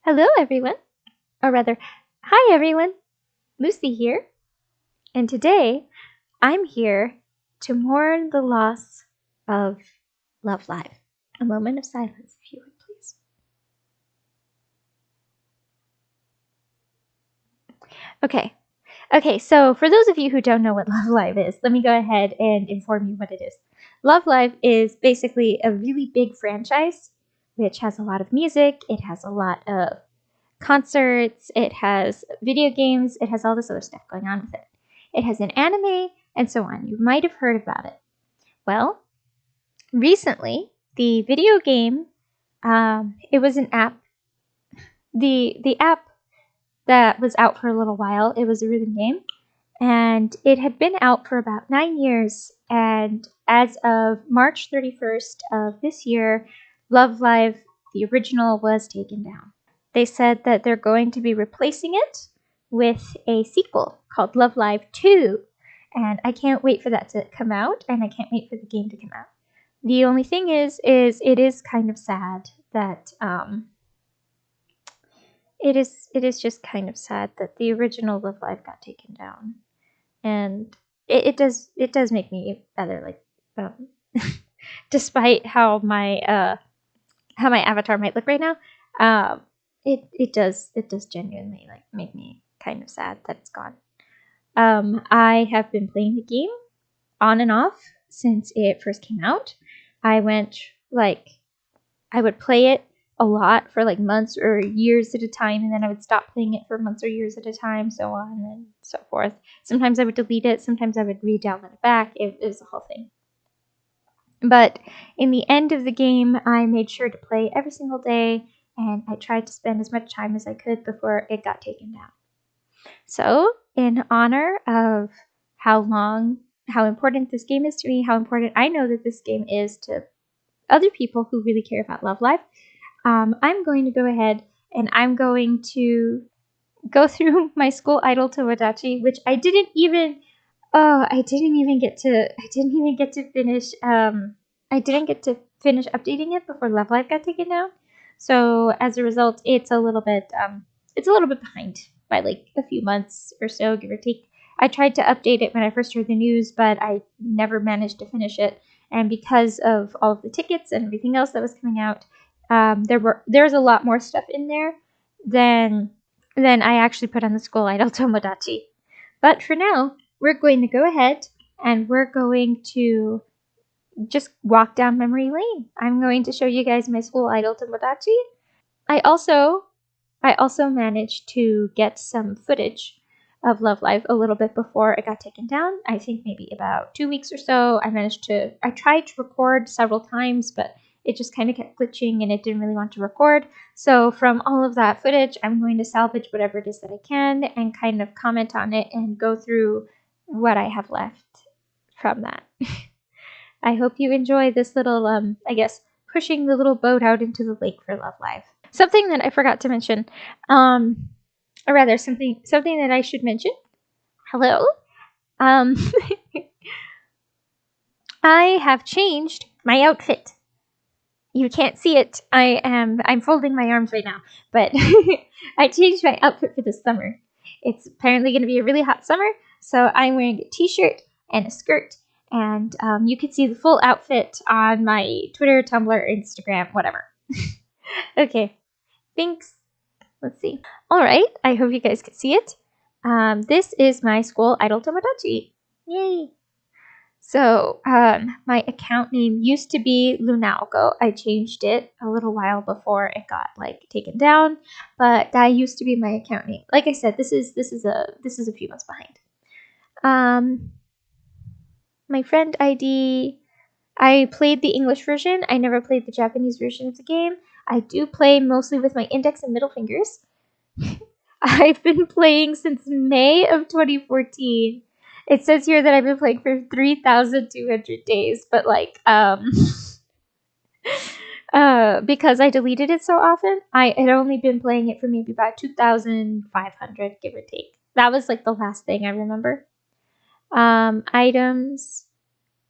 Hello, everyone. Or rather, hi, everyone. Lucy here. And today, I'm here to mourn the loss of Love Live. A moment of silence, if you would, please. Okay, so for those of you who don't know what Love Live is, let me go ahead and inform you what it is. Love Live is basically a really big franchise which has a lot of music, it has a lot of concerts, it has video games, it has all this other stuff going on with it. It has an anime, and so on. You might have heard about it. Well, recently, the video game, it was an app. The app that was out for a little while, it was a rhythm game, and it had been out for about 9 years, and as of March 31st of this year, Love Live, the original, was taken down. They said that they're going to be replacing it with a sequel called Love Live 2, and I can't wait for that to come out, and I can't wait for the game to come out. The only thing is it is kind of sad that it is just kind of sad that the original Love Live got taken down, and it does make me rather like despite how my avatar might look right now, it does genuinely like make me kind of sad that it's gone. I have been playing the game on and off since it first came out. I would play it a lot for like months or years at a time, and then I would stop playing it for months or years at a time, so on and so forth. Sometimes I would delete it, sometimes I would re-download it back. It was a whole thing. But in the end of the game, I made sure to play every single day, and I tried to spend as much time as I could before it got taken down. So, in honor of how important this game is to me, how important I know that this game is to other people who really care about Love Live, I'm going to go ahead and I'm going to go through my school idol tomodachi, which I didn't even get to finish. I didn't get to finish updating it before Love Live got taken down. So as a result, it's a little bit behind by like a few months or so, give or take. I tried to update it when I first heard the news, but I never managed to finish it. And because of all of the tickets and everything else that was coming out, there's a lot more stuff in there than I actually put on the school idol tomodachi. But for now, we're going to go ahead and we're going to just walk down memory lane. I'm going to show you guys my school idol tomodachi. I also managed to get some footage of Love Live a little bit before it got taken down. I think maybe about 2 weeks or so. I tried to record several times, but it just kind of kept glitching and it didn't really want to record. So from all of that footage, I'm going to salvage whatever it is that I can and kind of comment on it and go through what I have left from that. I hope you enjoy this little, pushing the little boat out into the lake for Love Live. Something that I forgot to mention, or rather something that I should mention. Hello. I have changed my outfit. You can't see it. I'm folding my arms right now, but I changed my outfit for this summer. It's apparently going to be a really hot summer, so I'm wearing a t-shirt and a skirt, and you can see the full outfit on my Twitter, Tumblr, Instagram, whatever. Okay, thanks. Let's see. All right, I hope you guys can see it. This is my school idol tomodachi. Yay! So, my account name used to be Lunalgo. I changed it a little while before it got taken down, but that used to be my account name. Like I said, this is a few months behind. My friend ID, I played the English version. I never played the Japanese version of the game. I do play mostly with my index and middle fingers. I've been playing since May of 2014. It says here that I've been playing for 3,200 days, but because I deleted it so often, I had only been playing it for maybe about 2,500, give or take. That was the last thing I remember. Items.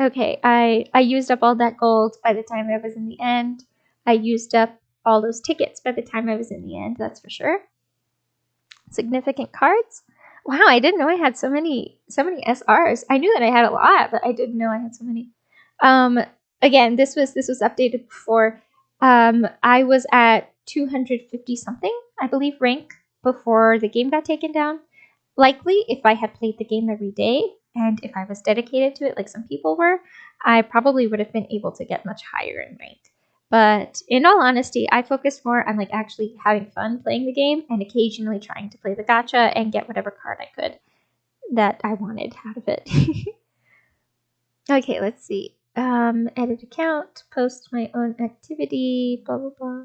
Okay, I used up all that gold by the time I was in the end. I used up all those tickets by the time I was in the end, that's for sure. Significant cards. Wow, I didn't know I had so many SRs. I knew that I had a lot, but I didn't know I had so many. Again, this was updated before. I was at 250 something, I believe, rank before the game got taken down. Likely, if I had played the game every day and if I was dedicated to it like some people were, I probably would have been able to get much higher in rank. But in all honesty, I focused more on like actually having fun playing the game and occasionally trying to play the gacha and get whatever card I could that I wanted out of it. Okay, let's see. Edit account, post my own activity, blah, blah, blah.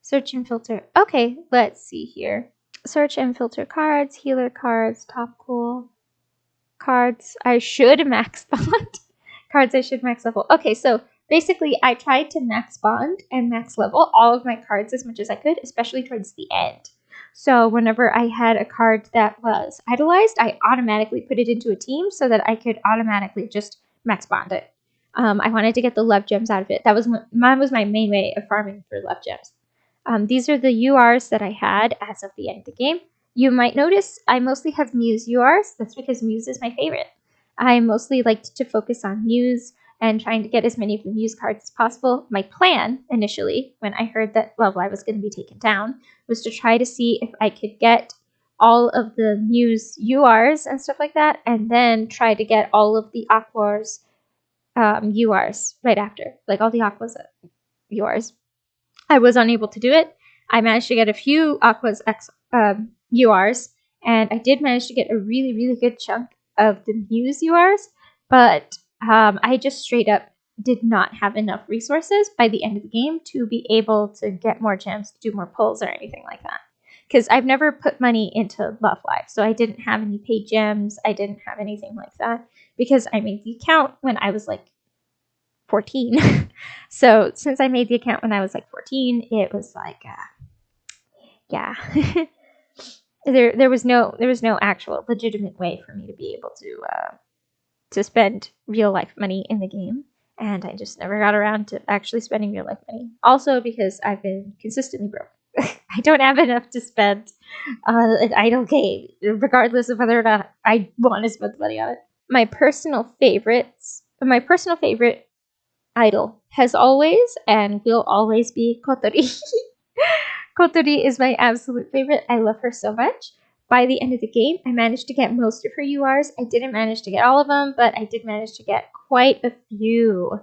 Search and filter. Okay, let's see here. Search and filter cards, healer cards, top cool. Cards I should max bond. Cards I should max level. Okay, so basically I tried to max bond and max level all of my cards as much as I could, especially towards the end. So whenever I had a card that was idolized, I automatically put it into a team so that I could automatically just max bond it. I wanted to get the love gems out of it. That was my main way of farming for love gems. These are the URs that I had as of the end of the game. You might notice I mostly have Muse URs. That's because Muse is my favorite. I mostly liked to focus on Muse and trying to get as many of the Muse cards as possible. My plan initially, when I heard that Love Live was going to be taken down, was to try to see if I could get all of the Muse URs and stuff like that, and then try to get all of the Aqua's URs right after. Like all the Aqua's URs. I was unable to do it. I managed to get a few Aqua's URs, and I did manage to get a really, really good chunk of the Muse URs, but I just straight up did not have enough resources by the end of the game to be able to get more gems, to do more pulls or anything like that. Because I've never put money into Love Live, so I didn't have any paid gems, I didn't have anything like that, because I made the account when I was like 14. So since I made the account when I was like 14, it was like, yeah. there was no actual legitimate way for me to be able to spend real life money in the game, and I just never got around to actually spending real life money. Also because I've been consistently broke. I don't have enough to spend on an idle game, regardless of whether or not I want to spend the money on it. My personal favorite idol has always and will always be Kotori. Kotori is my absolute favorite. I love her so much. By the end of the game, I managed to get most of her URs. I didn't manage to get all of them, but I did manage to get quite a few.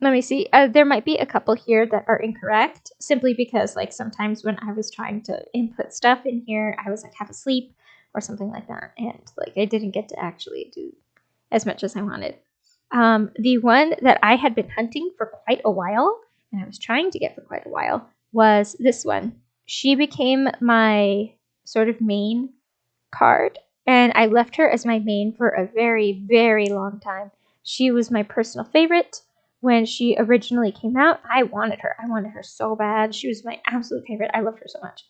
Let me see. There might be a couple here that are incorrect, simply because like sometimes when I was trying to input stuff in here, I was like half asleep or something like that, and like I didn't get to actually do as much as I wanted. The one that I had been hunting for quite a while, and I was trying to get for quite a while, was this one. She became my sort of main card, and I left her as my main for a very, very long time. She was my personal favorite. When she originally came out, I wanted her. I wanted her so bad. She was my absolute favorite. I loved her so much.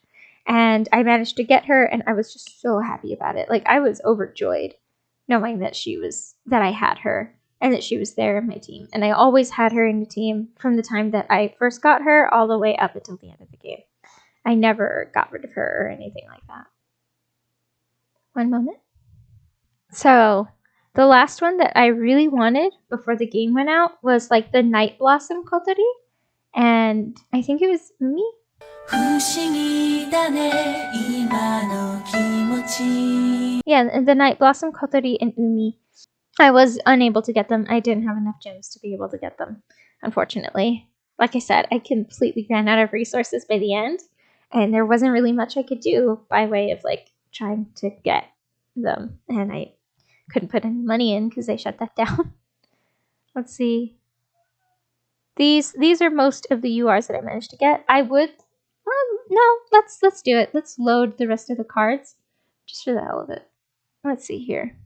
And I managed to get her, and I was just so happy about it. Like, I was overjoyed knowing that I had her and that she was there in my team. And I always had her in the team from the time that I first got her all the way up until the end of the game. I never got rid of her or anything like that. One moment. So, the last one that I really wanted before the game went out was like the Night Blossom Kotori. And I think it was Umi. Yeah, the Night Blossom Kotori and Umi. I was unable to get them. I didn't have enough gems to be able to get them, unfortunately. Like I said, I completely ran out of resources by the end, and there wasn't really much I could do by way of like trying to get them, and I couldn't put any money in because they shut that down. Let's see. These are most of the URs that I managed to get. I would no, let's do it. Let's load the rest of the cards just for the hell of it. Let's see here.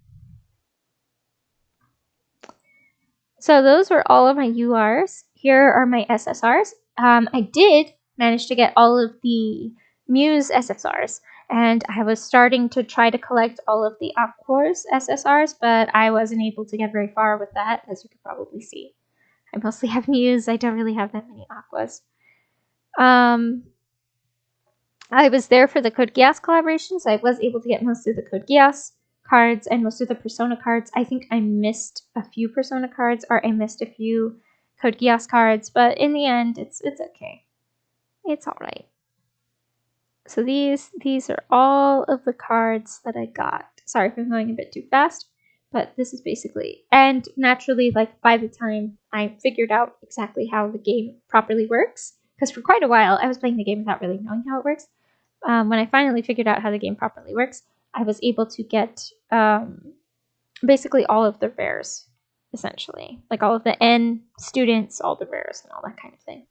So those were all of my URs. Here are my SSRs. I did manage to get all of the Muse SSRs, and I was starting to try to collect all of the Aqua's SSRs, but I wasn't able to get very far with that, as you could probably see. I mostly have Mews. I don't really have that many Aquas. I was there for the Code Geass collaboration, so I was able to get most of the Code Geass cards and most of the Persona cards. I think I missed a few Persona cards, or I missed a few Code Geass cards, but in the end, it's okay. It's alright. So these are all of the cards that I got. Sorry if I'm going a bit too fast, but this is basically, and naturally, like, by the time I figured out exactly how the game properly works, because for quite a while I was playing the game without really knowing how it works. When I finally figured out how the game properly works, I was able to get basically all of the rares, essentially. Like all of the N students, all the rares, and all that kind of thing.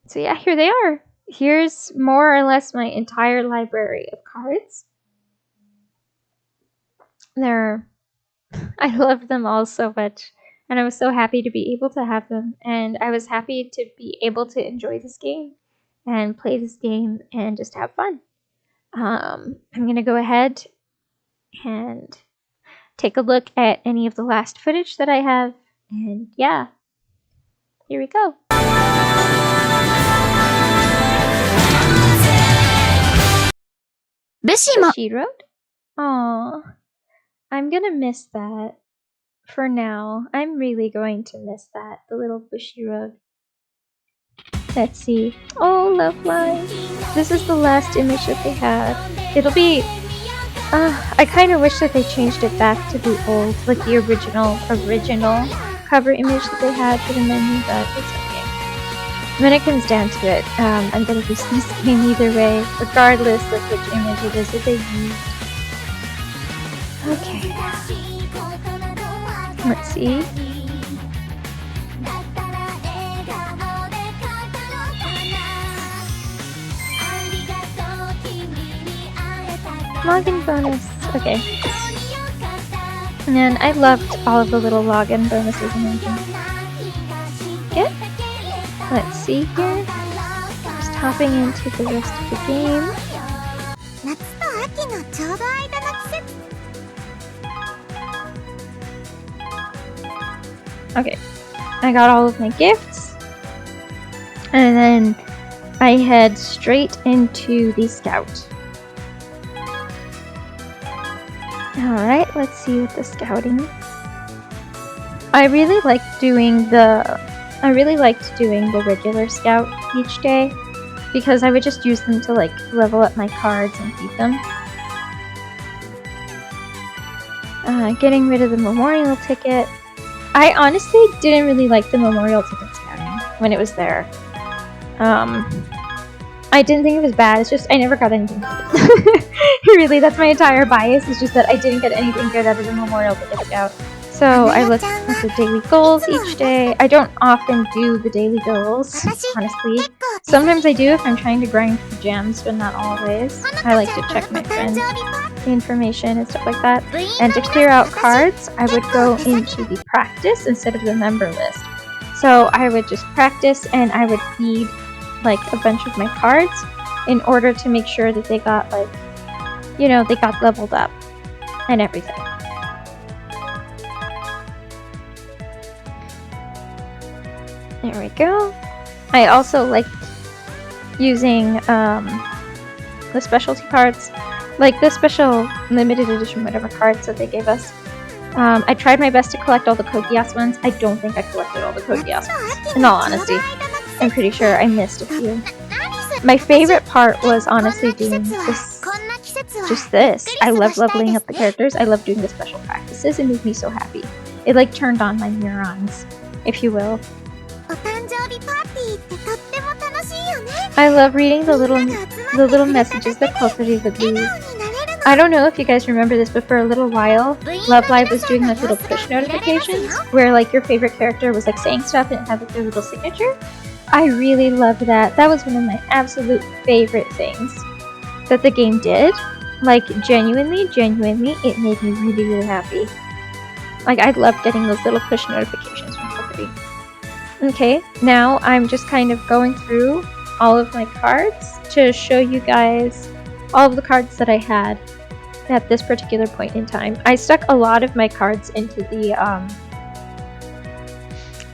So yeah, here they are. Here's more or less my entire library of cards. I love them all so much, and I was so happy to be able to have them, and I was happy to be able to enjoy this game and play this game and just have fun. I'm gonna go ahead and take a look at any of the last footage that I have, and yeah, here we go. Bushy Road? Aww. I'm gonna miss that. For now. I'm really going to miss that. The little Bushy Road. Let's see. Oh, Love Line. This is the last image that they had. It'll be... I kind of wish that they changed it back to the old, like the original cover image that they had for the menu, but it's okay. When it comes down to it, I'm gonna use this game either way, regardless of which image it is that they used. Okay. Let's see. Login bonus. Okay. And then I loved all of the little login bonuses and everything. Good. Let's see here. Just hopping into the rest of the game. Okay. I got all of my gifts. And then I head straight into the scout. Alright, let's see what the scouting is. I really liked doing the regular scout each day because I would just use them to like level up my cards and keep them. Getting rid of the memorial ticket. I honestly didn't really like the memorial ticket scouting when it was there. I didn't think it was bad, it's just I never got anything good. Really, that's my entire bias, it's just that I didn't get anything good out of the memorial ticket scout. So I looked at the daily goals each day. I don't often do the daily goals, honestly. Sometimes I do if I'm trying to grind for gems, but not always. I like to check my friends' information and stuff like that. And to clear out cards, I would go into the practice instead of the member list. So I would just practice and I would feed like a bunch of my cards in order to make sure that they got like, you know, they got leveled up and everything. There we go. I also liked using the specialty cards, like the special limited edition whatever cards that they gave us. I tried my best to collect all the Code Geass ones. I don't think I collected all the Code Geass ones, in all honesty. I'm pretty sure I missed a few. My favorite part was honestly doing this, just this. I love leveling up the characters. I love doing the special practices. It made me so happy. It like turned on my neurons, if you will. I love reading the little messages that Kokiri would leave. I don't know if you guys remember this, but for a little while, Love Live was doing like little push notifications where like your favorite character was like saying stuff and it had like their little signature. I really loved that. That was one of my absolute favorite things that the game did. Like genuinely, it made me really, really happy. Like I loved getting those little push notifications from Kokiri. Okay, now I'm just kind of going through all of my cards to show you guys all of the cards that I had at this particular point in time. I stuck a lot of my cards into the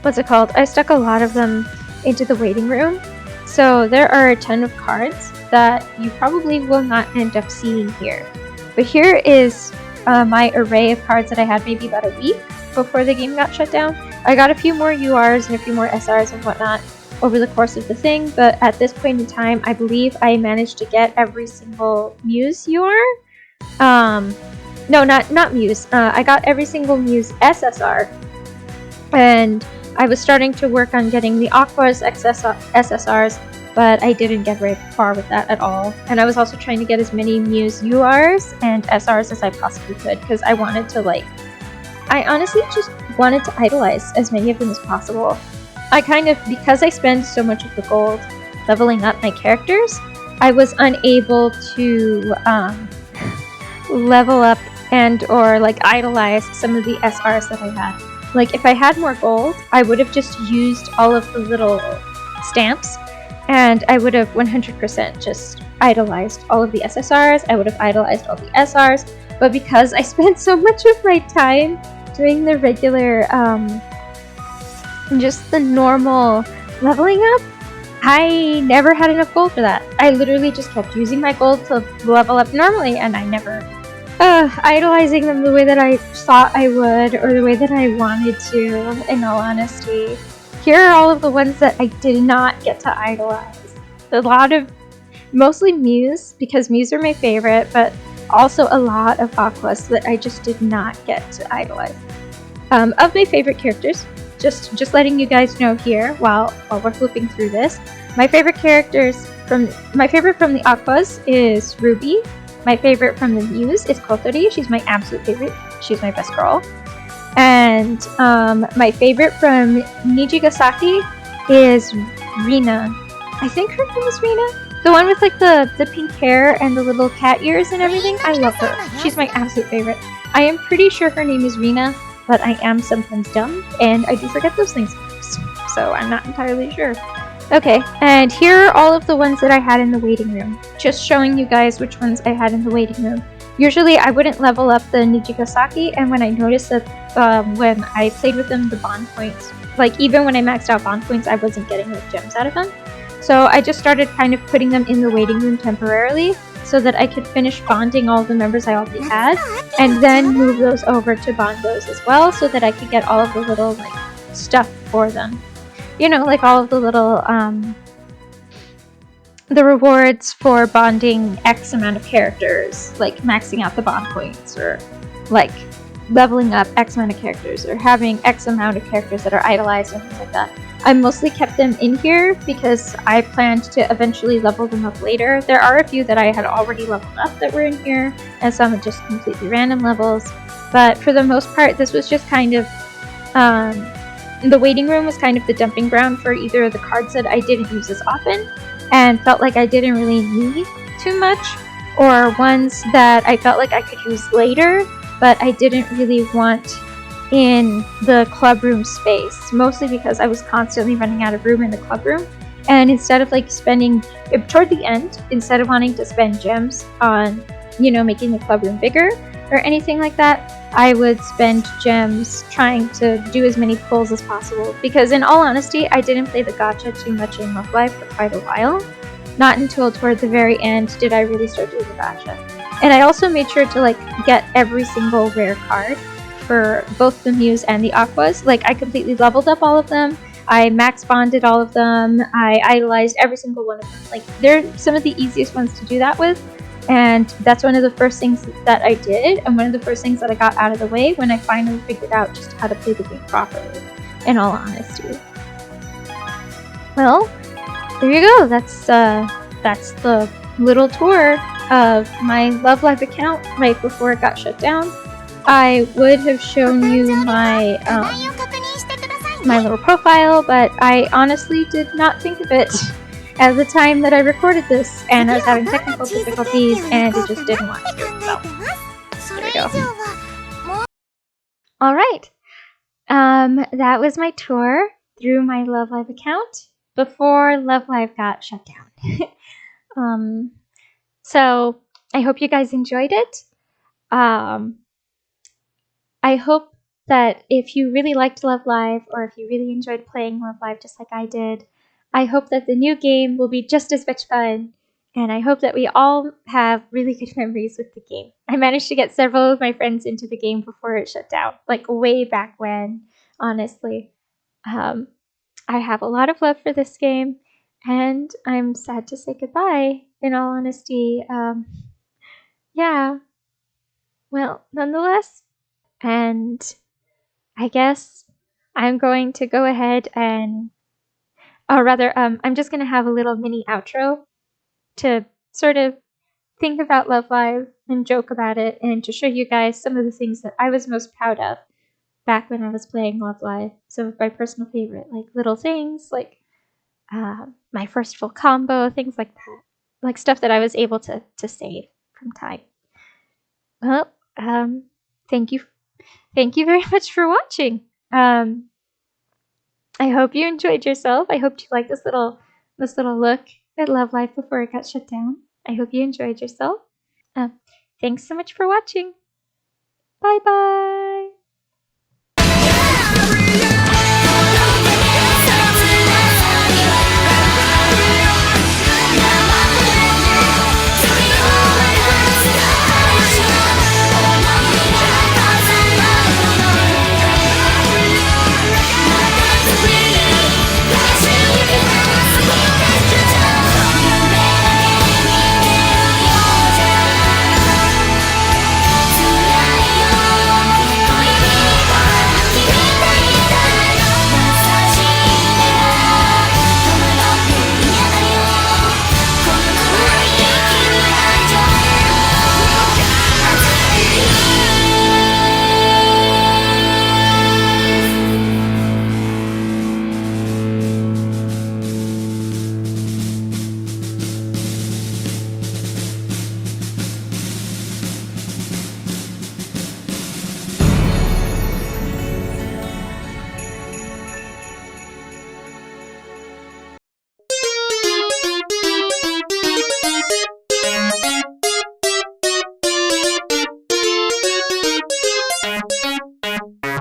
what's it called? I stuck a lot of them into the waiting room. So there are a ton of cards that you probably will not end up seeing here. But here is my array of cards that I had maybe about a week before the game got shut down. I got a few more URs and a few more SRs and whatnot over the course of the thing, but at this point in time, I believe I managed to get every single Muse UR. No, not Muse. I got every single Muse SSR, and I was starting to work on getting the Aqua's SSRs, but I didn't get very far with that at all. And I was also trying to get as many Muse URs and SRs as I possibly could, because I wanted to, like, I honestly just wanted to idolize as many of them as possible. I kind of, because I spend so much of the gold leveling up my characters, I was unable to level up and or like idolize some of the SRs that I had. Like if I had more gold, I would have just used all of the little stamps and I would have 100% just idolized all of the SSRs, I would have idolized all the SRs, but because I spent so much of my time doing the regular, just the normal leveling up, I never had enough gold for that. I literally just kept using my gold to level up normally, and I never idolizing them the way that I thought I would, or the way that I wanted to, in all honesty. Here are all of the ones that I did not get to idolize. A lot of, mostly Muse, because Muse are my favorite, but also a lot of Aquas that I just did not get to idolize. Of my favorite characters, just letting you guys know here while we're flipping through this, my favorite characters from the Aquas is Ruby. My favorite from the Muse is Kotori. She's my absolute favorite. She's my best girl. And my favorite from Nijigasaki is Rina. I think her name is Rina. The one with like the pink hair and the little cat ears and everything. I love her. She's my absolute favorite. I am pretty sure her name is Rina, but I am sometimes dumb and I do forget those things. So I'm not entirely sure. Okay, and here are all of the ones that I had in the waiting room. Just showing you guys which ones I had in the waiting room. Usually I wouldn't level up the Nijigasaki, and when I noticed that when I played with them, the bond points, like even when I maxed out bond points, I wasn't getting like gems out of them. So I just started kind of putting them in the waiting room temporarily so that I could finish bonding all the members I already had, and then move those over to bond those as well so that I could get all of the little like stuff for them. You know, like all of the little, the rewards for bonding X amount of characters, like maxing out the bond points, or like leveling up X amount of characters, or having X amount of characters that are idolized and things like that. I mostly kept them in here because I planned to eventually level them up later. There are a few that I had already leveled up that were in here, and some are just completely random levels. But for the most part, this was just kind of, the waiting room was kind of the dumping ground for either the cards that I didn't use as often and felt like I didn't really need too much, or ones that I felt like I could use later, but I didn't really want in the club room space, mostly because I was constantly running out of room in the club room. And instead of like spending, toward the end, instead of wanting to spend gems on, you know, making the club room bigger or anything like that, I would spend gems trying to do as many pulls as possible, because in all honesty, I didn't play the gacha too much in Love Live for quite a while. Not until toward the very end did I really start doing the gacha. And I also made sure to like get every single rare card for both the Muse and the Aquas. Like I completely leveled up all of them. I max bonded all of them. I idolized every single one of them. Like they're some of the easiest ones to do that with. And that's one of the first things that I did, and one of the first things that I got out of the way when I finally figured out just how to play the game properly, in all honesty. Well, there you go. That's the little tour of my Love Live account right before it got shut down. I would have shown you my my little profile, but I honestly did not think of it at the time that I recorded this, and I was having technical difficulties and it just didn't want to. So there we go. Alright. That was my tour through my Love Live account before Love Live got shut down. So I hope you guys enjoyed it. I hope that if you really liked Love Live, or if you really enjoyed playing Love Live just like I did, I hope that the new game will be just as much fun, and I hope that we all have really good memories with the game. I managed to get several of my friends into the game before it shut down, like way back when, honestly. I have a lot of love for this game, and I'm sad to say goodbye, in all honesty. Yeah, well, nonetheless, and I guess I'm going to go ahead and, or rather, I'm just going to have a little mini outro to sort of think about Love Live and joke about it, and to show you guys some of the things that I was most proud of back when I was playing Love Live. Some of my personal favorite, like little things, like my first full combo, things like that, like stuff that I was able to save from time. Well, thank you, thank you very much for watching. I hope you enjoyed yourself. I hope you liked this little look at Love Life before it got shut down. I hope you enjoyed yourself. Thanks so much for watching. Bye bye.